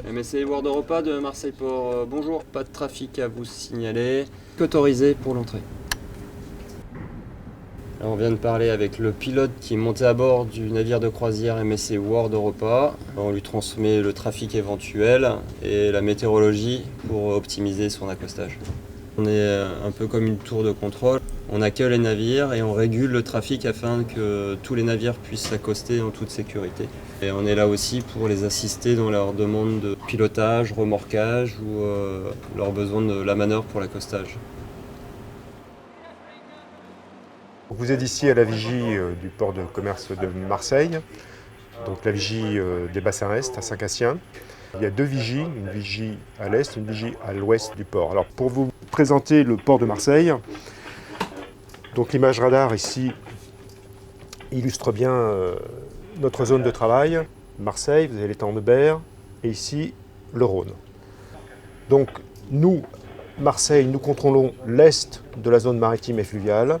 MSC World Europa de Marseille Port. Bonjour, pas de trafic à vous signaler. Autorisé pour l'entrée. On vient de parler avec le pilote qui est monté à bord du navire de croisière MSC World Europa. On lui transmet le trafic éventuel et la météorologie pour optimiser son accostage. On est un peu comme une tour de contrôle. On accueille les navires et on régule le trafic afin que tous les navires puissent s'accoster en toute sécurité. Et on est là aussi pour les assister dans leur demande de pilotage, remorquage ou leur besoin de la manœuvre pour l'accostage. Vous êtes ici à la vigie du port de commerce de Marseille, donc la vigie des bassins Est à Saint-Cassien. Il y a deux vigies, une vigie à l'est et une vigie à l'ouest du port. Alors pour vous présenter le port de Marseille, donc l'image radar ici illustre bien notre zone de travail. Marseille, vous avez l'étang de Berre et ici le Rhône. Donc nous, Marseille, nous contrôlons l'est de la zone maritime et fluviale.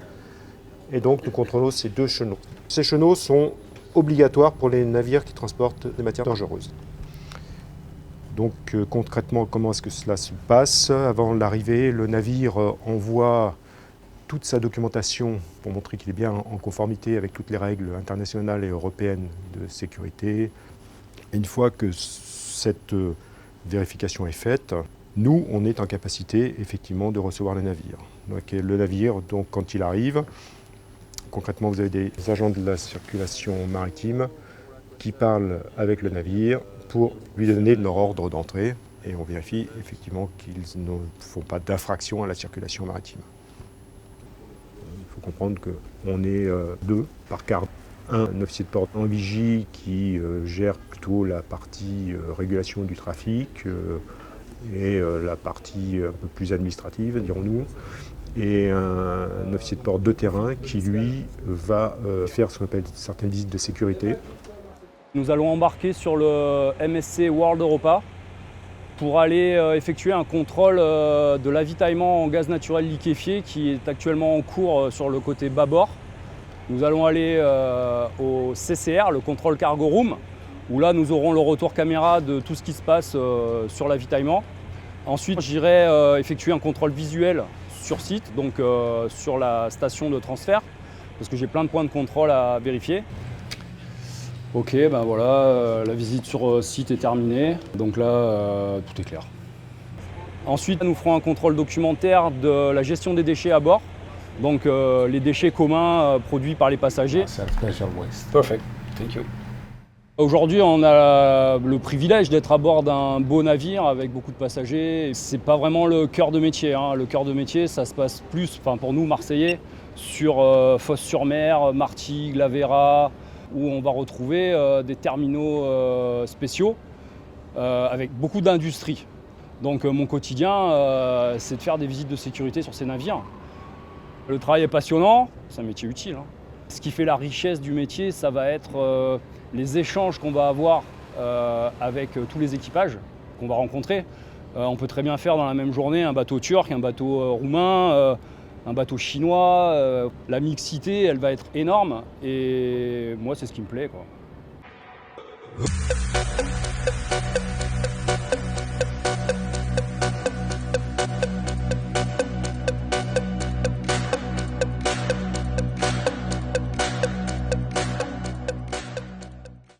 Et donc nous contrôlons ces deux chenaux. Ces chenaux sont obligatoires pour les navires qui transportent des matières dangereuses. Donc concrètement, comment est-ce que cela se passe? Avant l'arrivée, le navire envoie toute sa documentation pour montrer qu'il est bien en conformité avec toutes les règles internationales et européennes de sécurité. Et une fois que cette vérification est faite, nous, on est en capacité effectivement de recevoir le navire. Donc, le navire, donc, quand il arrive, concrètement, vous avez des agents de la circulation maritime qui parlent avec le navire pour lui donner leur ordre d'entrée et on vérifie effectivement qu'ils ne font pas d'infraction à la circulation maritime. Il faut comprendre qu'on est deux par quart. Un officier de port en vigie qui gère plutôt la partie régulation du trafic et la partie un peu plus administrative, dirons-nous. Et un officier de port de terrain qui, lui, va faire ce qu'on appelle certaines visites de sécurité. Nous allons embarquer sur le MSC World Europa pour aller effectuer un contrôle de l'avitaillement en gaz naturel liquéfié qui est actuellement en cours sur le côté bâbord. Nous allons aller au CCR, le Control Cargo Room, où là nous aurons le retour caméra de tout ce qui se passe sur l'avitaillement. Ensuite, j'irai effectuer un contrôle visuel sur site, donc sur la station de transfert, parce que j'ai plein de points de contrôle à vérifier. Ok, ben voilà, la visite sur site est terminée, donc là, tout est clair. Ensuite, nous ferons un contrôle documentaire de la gestion des déchets à bord, donc les déchets communs produits par les passagers. Special waste. Perfect, thank you. Aujourd'hui, on a le privilège d'être à bord d'un beau navire avec beaucoup de passagers. C'est pas vraiment le cœur de métier. Le cœur de métier, ça se passe plus, pour nous Marseillais, sur Fos-sur-Mer, Martigues, La Vera, où on va retrouver des terminaux spéciaux avec beaucoup d'industrie. Donc mon quotidien, c'est de faire des visites de sécurité sur ces navires. Le travail est passionnant, c'est un métier utile. Ce qui fait la richesse du métier, ça va être les échanges qu'on va avoir avec tous les équipages qu'on va rencontrer. On peut très bien faire dans la même journée un bateau turc, un bateau roumain, un bateau chinois. La mixité, elle va être énorme et moi, c'est ce qui me plaît, quoi.